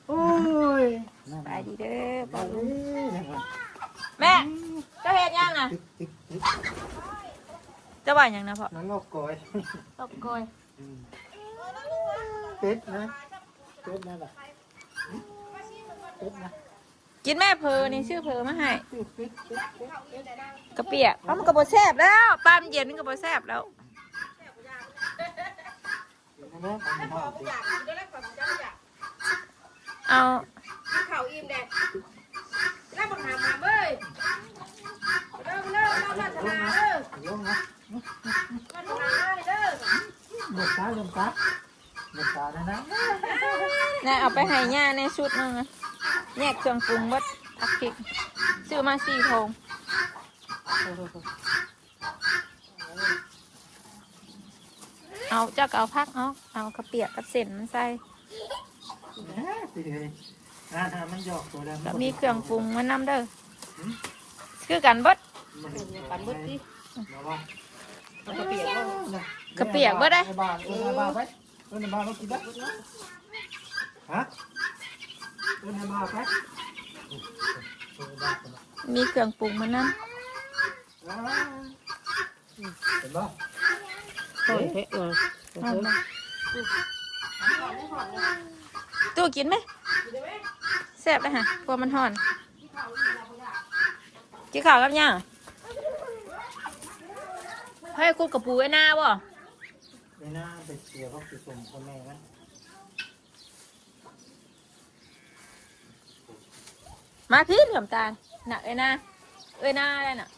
โอ้ย ไปดีเด้อปอลุงแม่เจ้าเฮ็ดยังน่ะเจ้าว่าหยังนะพ่อ น้องนกกอย ตบกอย เป็ดนะเป็ดนั่นแหละเป็ดนะ กินแม่เพอนี่ชื่อเพอมาให้ เป็ด กระเปียกเพราะมันกระโบแซ่บแล้วปลามันเย็นมันกระโบแซ่บแล้ว นะผมห่อสิ เอา ข้าวอิ่มแดดแล้วบังหามาเบ้ยเริ่มเริ่มชนะเด้อ ลงนะ มันชนะเด้อ เดือดตาเดือดตาเดือดตานะนะ เนี่ยเอาไปให้ย่าในชุดนึงนะแยกเครื่องปรุงวัดผักพริกซื้อมา4 ถุงเอาเจ้าก็เอาพักเอากระเปียกกับเส้นมันใส่ สิเลยมันหยอกตัวแล้ว แล้วมีเครื่องปรุงมันนำเด้อคือกันเบิด ปั่นมืดดิ กระเปียก กระเปียกเบิดได้ บ้านบ้านไปบ้านเรากินได้ฮะบ้านไป มีเครื่องปรุงมันนำ เห็นป่ะ โอ้ยเออ เอามาตู้กินไหมแซ่บเลยฮะกลัวมันห่อนกินข้าวกับย่างให้กูกับปูไอ้หน้าบ่ ในหน้าไปเสียเขาไปส่งพ่อแม่นะ มาพี่เหลื่อมตาลน่ะไอ้หน้าอะไรน่ะ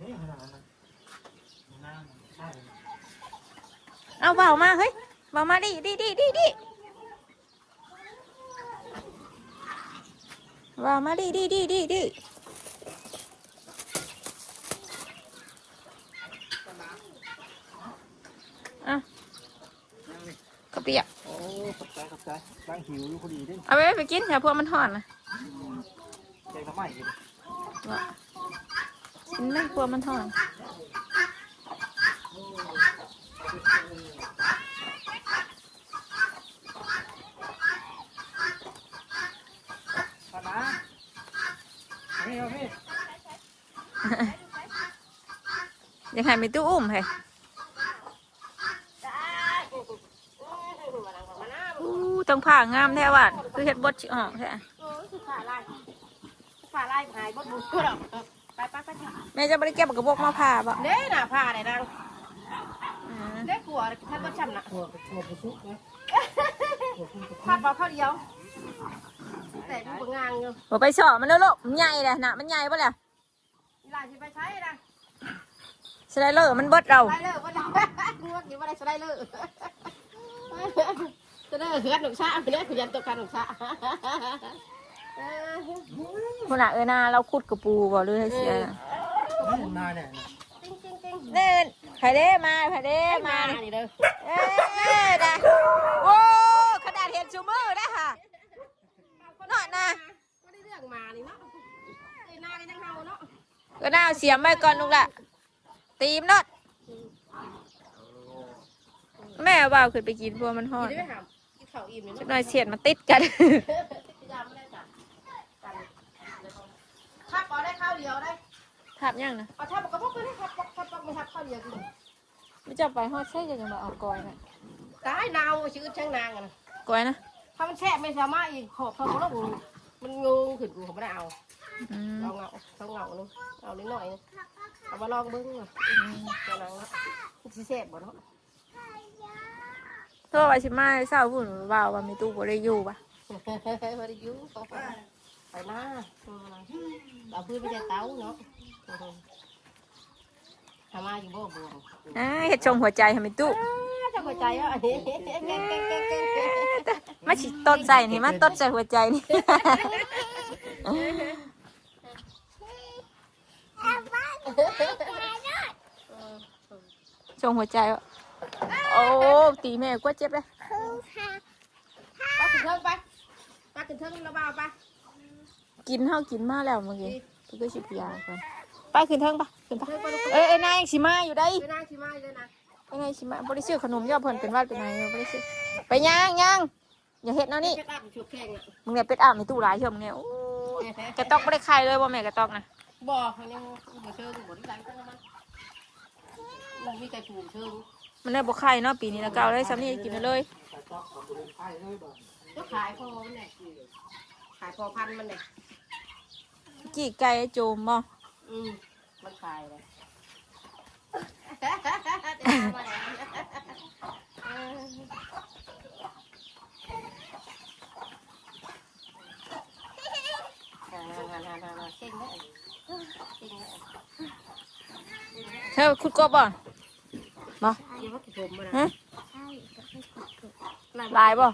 นี่ขนาดนั้นหน้าใช่ เอาเบามาเฮ้ยเบามาดิเบามาดิอ่ะกระเปียก โอ้ขอบใจบางหิวอยู่พอดีด้วย เอาไปกินอย่าพวกมันห่อนนะ แกงทำไมกิน กินไม่กลัวมันห่อน ปนะพี่เอาพี่ ยังไงมีตู้อุ้มเหรอต้องผ่างามแท้ว่ะคือเฮ็ดบดชิออกแท้ คือขาลายหายบดบุกก็ดอกไป แม่จะไม่ได้เก็บกระบอกมาผ่าบ่ เด้น่ะผ้าไหนนางเด้กลัวท่านก็ช้ำน่ะ หัวไปซุกนะ ผ้าเปล่าข้าวเดียวแต่ดูบางงานอยู่ บ่ไปเฉาะมันแล้วลูกมันใหญ่เลยน่ะมันใหญ่ปะเนี่ย เวลาจะไปใช้นะ สไลเดอร์มันเบิดเรา สไลเดอร์ว่าได้งวดอยู่ว่าได้สไลเดอร์สไลเดอร์คือกันหนุกชาไปเลยคือยันตัวกันหนุกชา คนน่ะหน้าเราขุดกระปูบ่หรือให้เสียน่ะ นาเนี่ย เน่นไผเด้มา นี่เด้อ เอ้ยได้โอ้ขนาดเห็นชูมือได้ค่ะเนาะนะ ก็ได้เรื่องมานี่เนาะไอ้นาก็ยังเฮาเนาะ ก็น่าเอาเสียมไว้ก่อนลูกละตีมเนาะแม่ว่าขึ้นไปกินพวกมันห่อ กิ น นได้ไหมครับกินข้าวอิ่มนี่ สัก เนาะ หน่อยเสียดมันติดกัน ทับเอาได้ข้าวเดียวได้ ทับยังนะ เอาทับก็พกไปได้ทับไม่ทับข้าวเดียวกิน ไม่จะไปฮอดใช่จะมาเอากอยนะ ตายนาวชื่อช่างนางนะ กอยนะ ถ้ามันแช่ไม่สามารถอีกขอบเขาแล้วมันงงขึ้นกูเขาไม่ได้เอา อืม เอาเงานึงเอานิดหน่อยนึงเอามาลองเบิ้งเนาะนางเนาะสิแซ่บบ่เนาะ โทษว่าสิมาเศร้าพูดว่ามีตู้บ่ได้อยู่ปะ มาดิยูไปหน้าเอาพื้นไปใส่เตาเนาะทำมาอยู่บ่บ่ เฮ็ดชงหัวใจให้มีตู้ จะหัวใจอ่ะอันนี้เก่ง มาสิต้นใจนี่มาต้นใจหัวใจนี่ ชงหัวใจวะโอ้ตีแม่ก็เจ็บเลย ป้าขึ้นเทิงไปป้าขึ้นเทิงระบาไป กินเท่ากินมาแล้วเมื่อกี้พี่ก็ชิบยาก่อนไปขึ้นเทิงปะขึ้นปะ เทิงไปลูก เอ้ยนายสิมาอยู่ได้ เดินหน้าชิมาเดินหน้า ยังไงชิมาบริซื้อขนมย่อเพิ่นเป็นวัดเป็นไงบริซื้อไปย่างอย่าเฮ็ดเนาะนี่ เป็ดอาบชุบแข็งอ่ะ มึงเนี่ยเป็ดอาบในตู้หลายเชื่อมึงเนี่ยโอ้ยกระตอกไม่ได้ใครเลยบ่แม่กระตอกนะ บอกเขาเนี่ยบ่เชิงบ่ได้กันมันมีใจผูกเชิง มันได้บ่ไข่เนาะปีนี้แล้วก็เอาเลยซ้ำนี่กินไปเลย ใส่ต๊อกของตัวไข่เลยบ่ ก็ขายพอมันเนี่ยขายพอพันมันเนี่ย กี่ไก่โจมบ่ มันขายเลยเก่งเลยเก่งเลย เธอขุดกบบ่บ่ เดี๋ยวว่าผมมัน ฮะ ใช่ก็ให้กดกด ลายบ่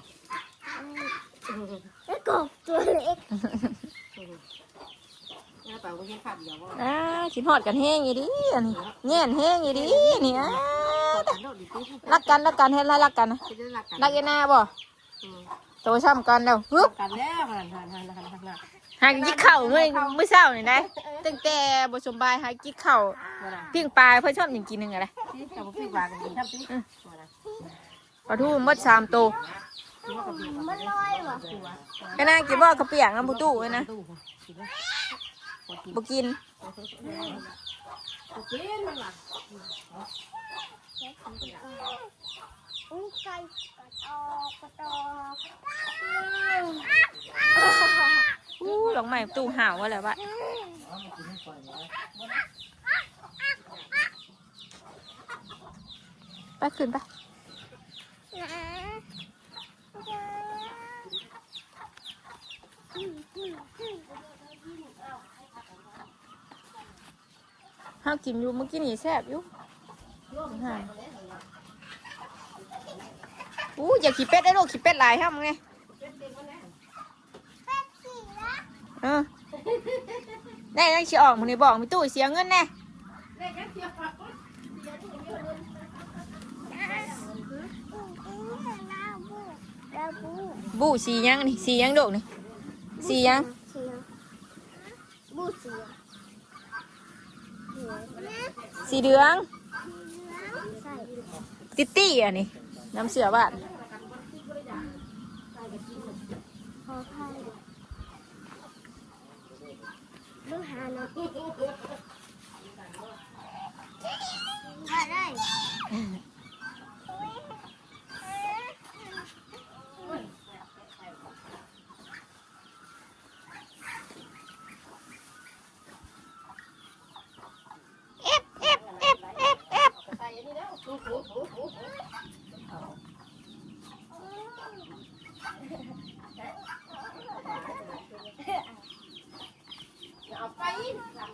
แล้วกบตัวเล็ก แล้วเปล่าก็ยังขับเดี๋ยวว่า สิฮอดกันแห้งอีดิอันนี้แง่นแห้งอีดินี่รักกันเฮ็ดไรรักกันนะรักเอ็นหน้าบ่โตช้ำกันแล้วฮึบ กันแล้ว หากินข้าวมื้อเช้านี่ได้ตั้งแต่บ่สบายหากินข้าวปิ้งปลาเพิ่นชอบกินนึงอะไร จะมาพี่วางกันทำสิ ปลาทูหมด3ตัว มันลอยว่ะ ไอ้นางกินบ่ข้าวเปียกน้ำผู้ตู้ไว้นะบ่กิน อุ้ยไก่กระตอก ดอกไม้ตู้ห่าวว่าแล้วว่าไปขึ้นไปห้าวกินอยู่เมื่อกี้นี่แซ่บอยู่อย่าขี้เป็ดได้ลูกขี้เป็ดหลายห้ามไงแน่ยังชี้ออกมึงนี่บอกมีตู้เสียเงินแน่บูสียังนี่สียังโดกนี่สียัง บูเสีย สีเหลือง ใส่ ติตี้อ่ะนี่น้ำเสือบ้าน พอไข่ลูกหาหน่อยมาได้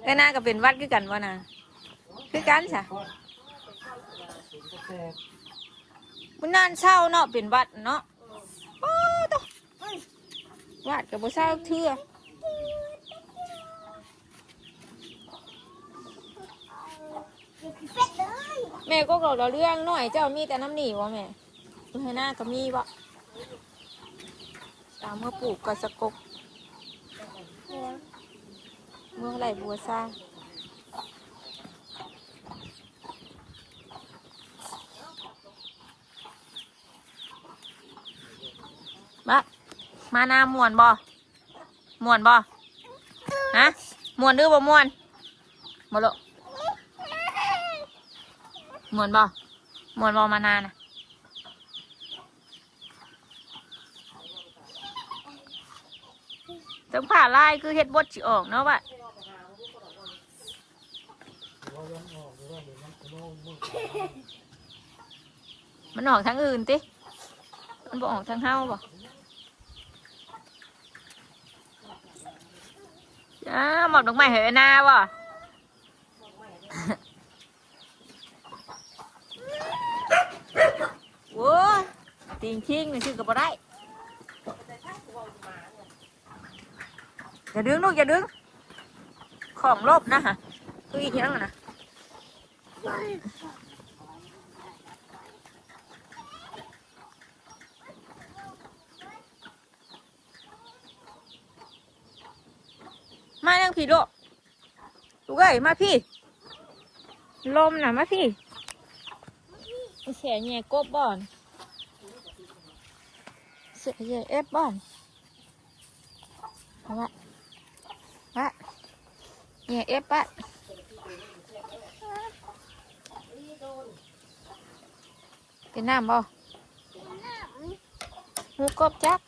ก็น่าก็เป็นวัดคือกันวะนะคือกันจ้ะมันนานเศร้าเนาะเป็นวัดเนาะโอ้ตัววัดกับบ่เศร้าเทื่อ เป็ดเลย แม่ก็บอกเราเรื่องหน่อยเจ้ามีแต่น้ำหนีวะแม่ดูให้หน้าก็มีวะตามเมื่อปลูกกระสกกเมื่อไหร่บัวซ่ามาหน้ามวนบ่ฮะมวนหรือบ่มวนบ่ลูกมวนบ่มานานนะจังผ่าลายคือเฮ็ดบดสิออกเนาะว่ะมันออกทางอื่นติมันบ่ออกทางเฮาบ่หมอกดอกไม้เหยนาบ่โว้ติงชิงนี่ชื่อกับบ่ได้อย่าดึงลูกอย่าดึงของลบนะฮะคืออีกอย่างนะมานั่งพี่ลูกลูกเอ้ยมาพี่ลมน่ะมาพี่ เสียแย่กบบ่อนเสียแย่เอฟบ่อนเอาวะวะแย่เอฟปะเป็นน้ำบ่หูกบจัก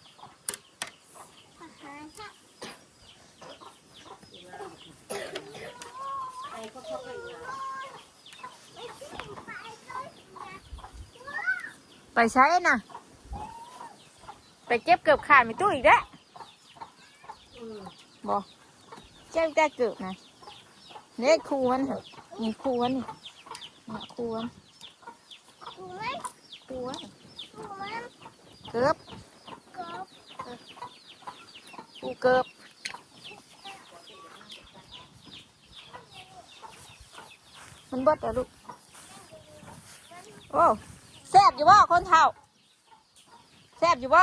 ไปใช้น่ะไปเก็บเกือบขาดมีตู้อีกแล้วบ่เจ้าแกเกือบนะเนี่ยครูมันค่ะนี่ครูมันนี่ครูมันครูมันเกือบครูเกือบมันเบิดแล้วลูกโอ้แซ่บอยู่บ่คนเฒ่าแซ่บอยู่บ่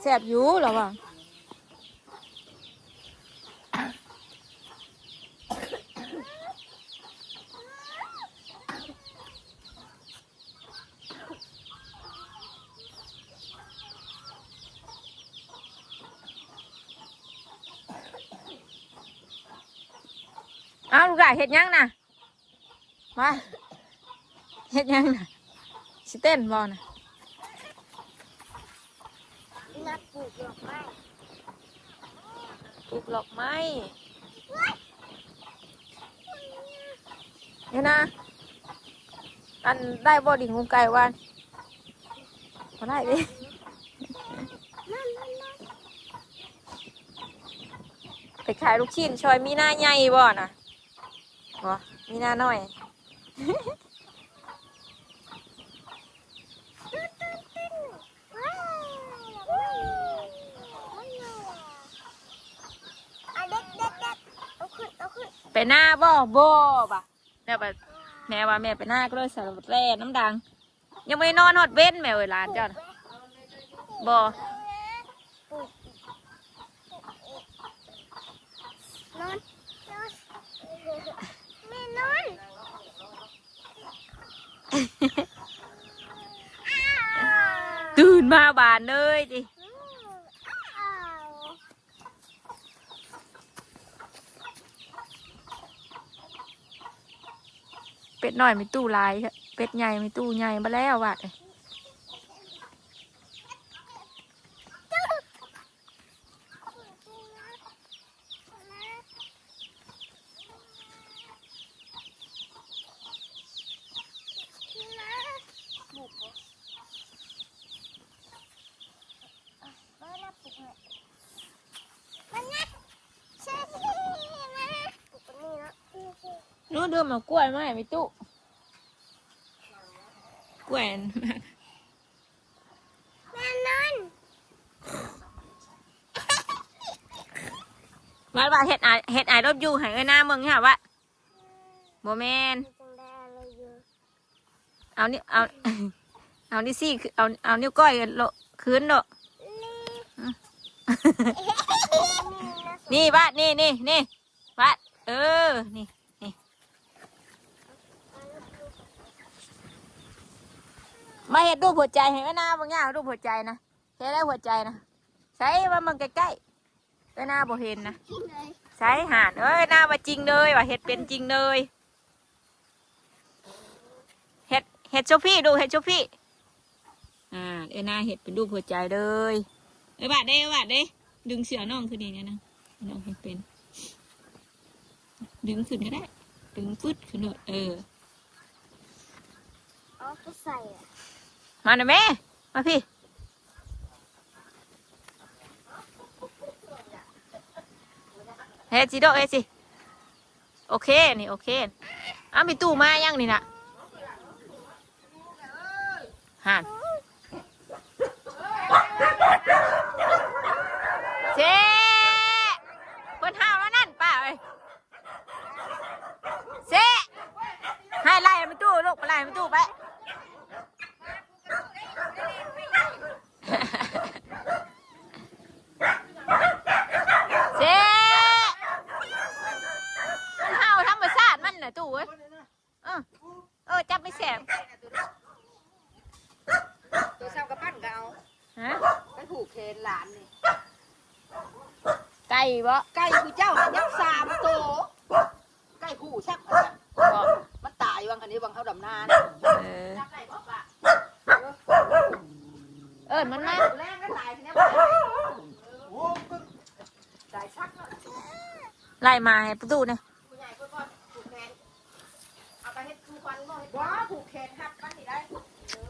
แซ่บอยู่เหรอวะเอาลูกหลานเห็ดยังน่ะมาเห็ดยังน่ะสิเต้นบอน่ะ นักปลูกดอกไม้ ปลูกดอกไม้เนี่ยนะอันได้บ่ดิ่งงูไก่วันมาได้ดิไปขายลูกชิ้นชอยมีหน้าใหญ่บ่น่ะบ่มีหน้าน้อยไปหน้าบ่บ่ะแล้วแบบแม่ว่าแม่ไปหน้าก็เลยใส่แร่น้ำดังยังไม่นอนฮอดเว้นแม่เวลาเจ้าน่ะบ่นอนแม่นอน ตื่นมาบานเลยจิเป็ดน้อยไม่ตู้ลายเป็ดใหญ่ไม่ตู้ใหญ่มาแล้วว่ะนู้นเดิมมากล้วยไหมไม่ตู้กล้วย แม่นอน ว่าเฮ็ดไอรถอยู่ให้เอ้ยหน้ามึงเนี่ยวะโมเมน จังได้อะไรอยู่ เอานี่เอา เอานี่สิเอานิ้วก้อยโลคืนโลนี่วะนี่วะนี่มาเห็ดรูปหัวใจเห็นไหมนะบางอย่างรูปหัวใจนะเห็นได้หัวใจนะใส่ว่ามันใกล้ๆเอ้ยหน้าบ่เห็นนะใส่หานเอ้ยหน้ามาจริงเลยว่าเห็ดเป็นจริงเลยเห็ดโชฟี่ดูเห็ดโชฟี่เอ้ยหน้าเห็ดเป็นรูปหัวใจเลยเอ้ยบาดเด้ดึงเสือน้องขึ้นนี่นะน้องเห็ดเป็นดึงขึ้นก็ได้ดึงฟึดขึ้นเลยเอาไปใส่อะ มาหน่อยแม่มาพี่เฮ้ยจิโดเฮ้ยสิโอเคนี่โอเคอ้าวมีตู้มายังนี่นะห่านเจ๊เปิดห้าวแล้วนั่นป้าเอ้ยเจ๊ให้ไล่ไปตู้ลูกไปไล่ไปตู้ไปเจ๊ นหลานนี่ ไก่บ่ ไก่คือเจ้าน่ะยักษ์3ตัวไก่คู่แซ่บอันนั้น บ่ มันตายวังอันนี้วังเฮาดำนาน เออ ไก่บ่ปะ มันมา แรงก็ตายทีนี้ตายชักเนาะ ไล่มาให้ประตูเนี่ย ผู้ใหญ่เพิ่นก็ผูกแขนเอาไปเฮ็ดคือควันบ่เฮ็ดว้าผูกแขนหักมันนี่ได้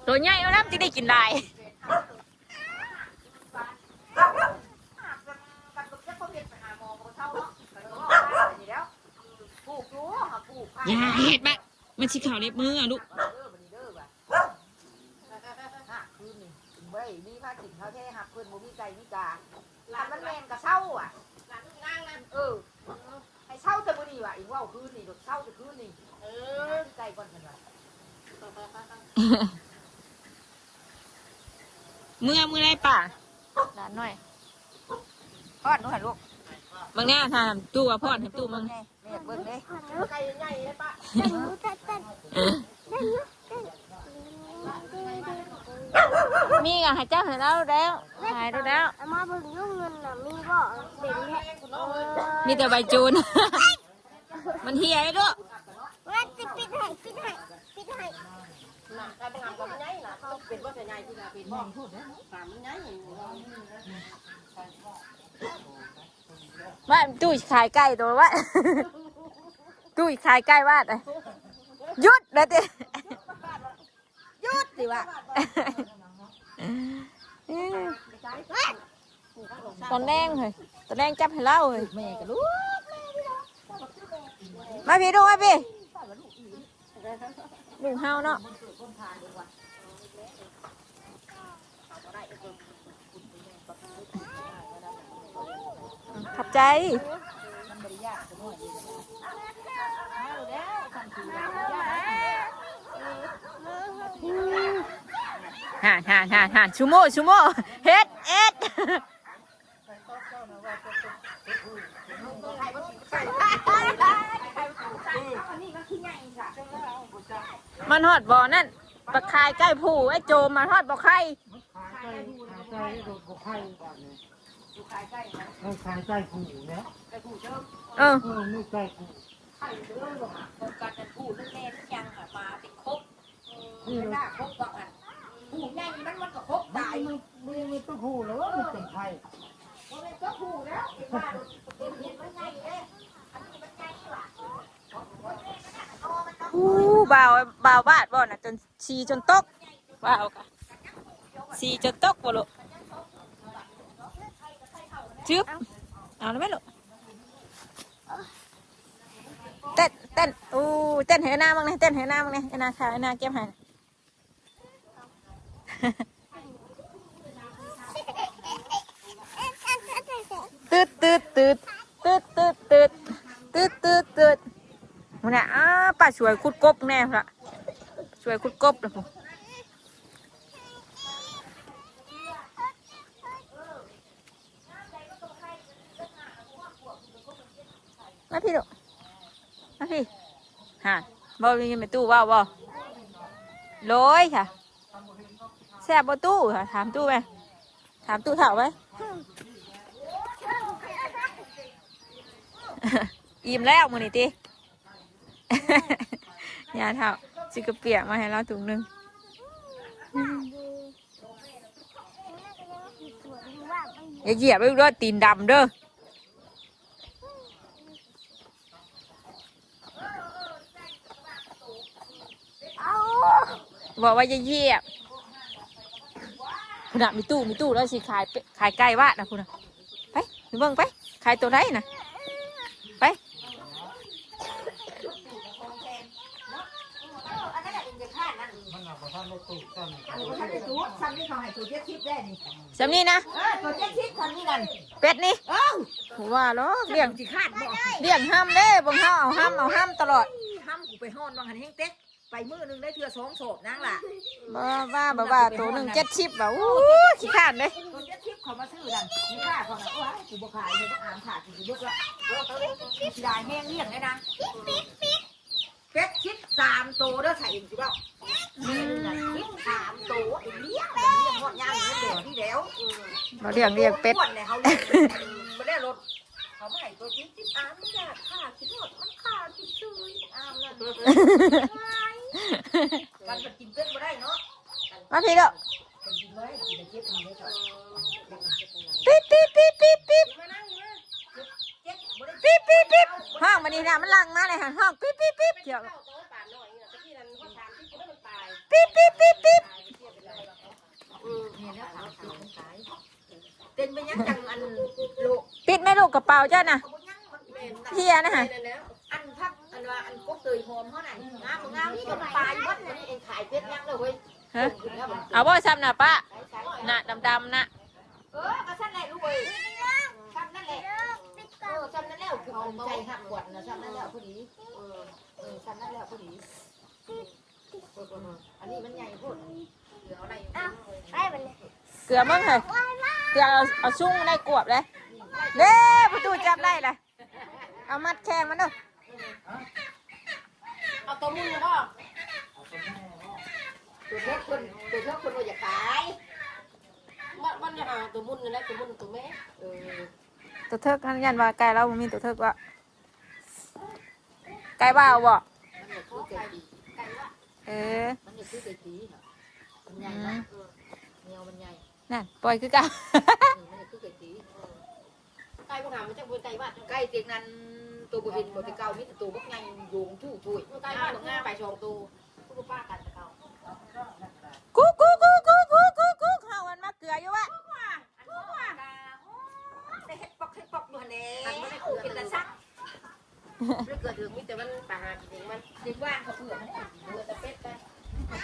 ตัวใหญ่เอาน้ำจะได้กินได้ อย่าเห็ดบะมันชิข่าวเล็บมืออ่ะลูก มีผ้าถิ่นเขาแท้หักเพื่อนบ่มีใจมีกาหลานมันแมนกับเช่าอ่ะหลานนางนั่นให้เช่าแต่บ่ดีว่ะอีกว่าคืนนี่ดอกเช่าแต่คืนนี่ใจก่อนกันว่ะ มือได้ป่ะร้านหน่อย ทอดหนูให้ลูก บางแน่ทานตู้ว่าพ่อให้ตู้มึง แม่เบิ่งเด้ไก่ใหญ่เลยป้า เต้นอยู่เต้นเต้นเต้นอยู่เต้น มีอ่ะให้เจ้าให้เราแล้วหายแล้ว เอามาเบิ่งยุ่งเงินน่ะมีบ่เป็นแค่ มีแต่ใบจูน มันเฮียไอ้ลูก ว่าจะปิดให้ปิดให้ปิดให้ น่ะการงานก็มันใหญ่น่ะต้องเป็นบ่ใหญ่ที่น่ะเป็นบ่มันใหญ่ ว่าตู้ขายไก่ตัวว่า ตู้ขายไก่ว่าหยุดเลยติ หยุดสิว่ะ ตอนแรงเลยตอนแรงจับให้เล่าเลย แม่ก็ลูก มาพี่ดูมาพี่ลูกเฮาเนาะขับใจห่านชูโม่เฮ็ดเอ็ดมันฮอดบ่อนั่นปลาคายใกล้ผู้ไอ้โจมมาทอดบ่อไข่ ขายใกล้โดนบ่ไข่บ้านนี้ขายใกล้ผูเนี่ย เออ ไม่ใกล้ผู ไข่เด้อบ่คนกันจะพูดเรื่องแม่ทุกอย่างอ่ะมาติดครบไม่น่าครบว่าอันพูดใหญ่มันก็ครบตาย ไม่ต้องผูแล้วว่ามันเป็นไข่ มันก็พูดแล้วเห็นว่าเห็นมันใหญ่เด้อันนี้มันใหญ่ว่ะ บ่าวบาดบ่น่ะจนชีจนตกบ่าวกะชีจนตกบ่ลูกจึ๊บเอาแล้วไหมลูกเต้นอู้เต้นให้หน้ามั้งเนี่ยเต้นให้หน้ามั้งเนี่ยไอ้นาค่ะไอ้นาเก็บให้ตืดมันเนี่ยป้าช่วยขุดกบแน่ละช่วยขุดกบเลยผมมาพี่ลูกมาพี่ฮะบ่มีเงินไปตู้บ่บ่ร้อยค่ะแซ่บบ่ตู้ค่ะถามตู้ไหมถามตู้เถ่าไหม อิ่มแล้วมือนี่ติยาเท่าซิกระเปียกมาให้เราถุงหนึ่งอย่าเหยียบไปด้วยตีนดำเด้อบอกว่าอย่าเหยียบคุณน่ะมีตู้แล้วสิขายไก่วะนะคุณน่ะไปเบิ่งไปขายตัวไหนน่ะไป มันเอาไปทำในตู้กัน อันนี้เขาให้ตัวซ้ำนี่เขาให้ตัว70ได้นี่ สำนี้นะ ตัว70ซ้ำนี่นั่น เป็ดนี่ เอ้า ผมว่าเนาะเลี้ยง สิคาดบ่ เลี้ยงห้ามเด้บ่เฮาเอาห้ามตลอด ห้ามกูไปฮ้อนบางหันแฮงเต็กไปมื้อนึงได้เทื่อ2โศบนางล่ะ ว่าตัวหนึ่ง70แบบอู้ขี้ข้านเลย ตัว70เขามาซื้อนั่นมีค่าเขาน่ะว่ากูบ่ขายเลยอ่านขาดกูยกละสิได้แห้งเลี้ยงได้นะเป็ดคิด3ตัวเด้อใส่อีกสิเปล่าคิด3ตัวอีเลี้ยงหอดยามนี่เดี๋ยวที่แล้ว เราเลี้ยงเป็ด อ้วนเนี่ยเขาเลี้ยงไม่ได้รถเขาไม่ให้ตัวจิ๊บอ้ามไม่อยากฆ่าคิดว่ามันฆ่าคิดชื่ออ้ามนั่นกันมันกินเป็ดไม่ได้เนาะ มาพี่เด้อ มันกินไว้กินแต่เจ็บมันเลยครับ ปิ๊บปิ๊บปิ๊บปิ๊บปิ๊บ มานั่งอยู่นะเจ็บไม่ได้ ปิ๊บปิ๊บปิ๊บห้องมันนี่นะมันลังมาเลยค่ะห้องปิ๊บปิ๊บปิ๊บเกี่ยว ปิ๊บปิ๊บปิ๊บปิ๊บ เนี่ยนะขาวมันตายเต้นไปยังจังอันโล ปิดไหม่ลูกกระเป๋าเจ้าน่ะ เขายังมันเป็น เฮียนะฮะ อันพักอันว่าอันกบเตยหอมเท่าไหร่งามนี่ก็ตายวัดนี่เองขายเป็ดยังเลยเว้ย ฮะเอาบ่ซ้ำน่ะป้าน่ะดำๆน่ะ ก็สั้นแหละลูกเอ้ยสั้นนั่นแหละสั้นนั่นแล้วคือเอาใจหักขวดนะสั้นนั่นแล้วพอดีสั้นนั่นแล้วพอดีอันนี้มันใหญ่พูดเหลืออะไร ได้ไปเลย เกลือมึงเหรอเกลือเอาชุ่งได้กวบเลยเด้ประตูจับได้เลยเอามัดแข้งมันเด้อ เอาตัวมือก็ตัวเท่าคนเราอยากขายมันจะหาตัวมุนนี่แหละตัวมุนตัวแม่ ตัวเทิกนั่นยันว่าไก่เราบ่มีตัวเทิกว่าไก่บ้าวบ่ มันอยากซื้อไก่ดี เออ มันอยากซื้อไก่ดีมันใหญ่นะเงี้ยวมันใหญ่ นั่นปล่อยคือเก่า มันอยากซื้อไก่ดีไก่พวกหามันจะเป็นไก่บ้านไก่เตียงนั้นตัวบุหินตัวเก่ามีแต่ตัวพวกไงโยงชู่ช่วยไก่บ้านหลงง่าไปชองตัวพวกป้ากันเก่า กุ๊กกุ๊กกุ๊กกุ๊กกุ๊กกุ๊กกุ๊กเฮามันมาเกลืออยู่วะ ได้เฮ็ดปอกอยู่หั่นเด้มันไม่ได้เกลือเป็นตะซักไม่เกลือถึงมีแต่มันปลาหากินเองมันเด็กว่างเขาเผื่อมันเบื่อแต่เป็ดไป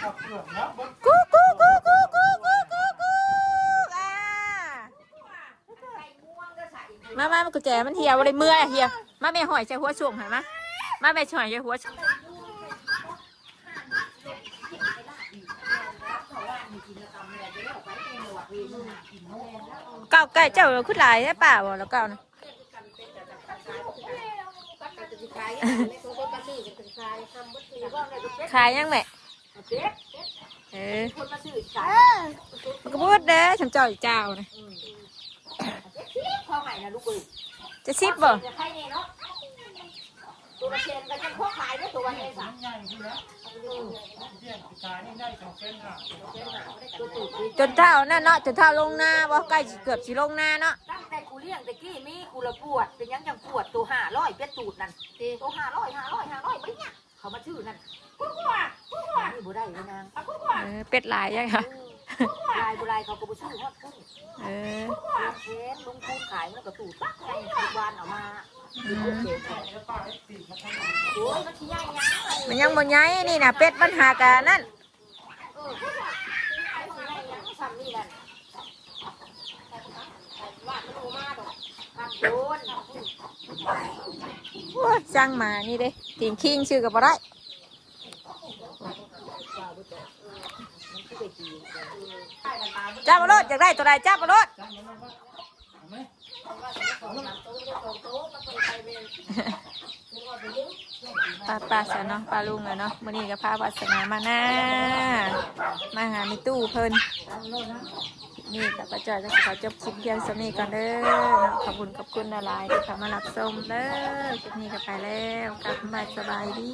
ขอบคุณนะบน กุ๊กกุ๊กกุ๊กกุ๊กกุ๊กกุ๊กกุ๊กกุ๊กอ่า ไก่ม่วงก็ใส่ มากุญแจมันเหี่ยวเลยเมื่อยเหี่ยวมาแม่หอยใส่หัวช่วงเห็นไหมมาแม่หอยใส่หัวช่วงเก่าไก่เจ้าขึ้นหลายใช่ป่าวแล้วเก่านะ ขายตัวคนมาซื้อเป็นขายทำบัตรว่าอะไรเป็ด ขายยังแม่ เป็ด เออ คนมาซื้อขาย มันก็พูดเด้อฉันเจ้าอีกเจ้านะ ข้าวใหม่นะลูกเอ้ย จะซิบบ่ ใครเนี่ยเนาะตัวละเชนกันยังพวกขายด้วยตัววันเองสาม ใหญ่ขึ้นแล้วเบี้ยกายนี่ได้2เซนอ่ะ ตัวตูด จนเท่านั่นเนาะจนเท่าลงหน้าบ่ใกล้สิเกือบสิลงหน้าเนาะ ตั้งแต่กูเลี้ยงแต่กี้มีกูละปวดเป็นยังจังปวดตัว500เป็ดตูดนั่นตัว500ไม่เนี่ยเขามาชื่อนั่นกูนี่บ่ได้เลยนาง เป็ดหลายยังค่ะ ลายโบราณเขาก็บ่ชื่อฮอดกุ้ง เออ เชนลงทุนขายมันก็ตูดปักไงทุกวันออกมาโอ้ยมันชี้ใหญ่ยัง มันยังบ่ใหญ่นี่น่ะเป็ดมันหากะนั่น ชี้ใหญ่ยังซ้ำนี่แหละว่ามันโอมาดอกทำโดน โอ้ยจังมานี่เด้ทีมคิงชื่อก็บ่ได้จับบ่รถอยากได้ตัวใดจับบ่รถป้าสาวเนาะป้าลุงอะเนาะมื้อนี้ก็พาวาสนามาหน้ามาหาในตู้เพิ่นนี่กับป้าจอยจะขอจบคลิปเพียงเท่านี้ก่อนเด้อเนาะขอบคุณหลายๆที่เข้ามารับชมเด้อคลิปนี้ก็ไปแล้วกลับมาสบายดี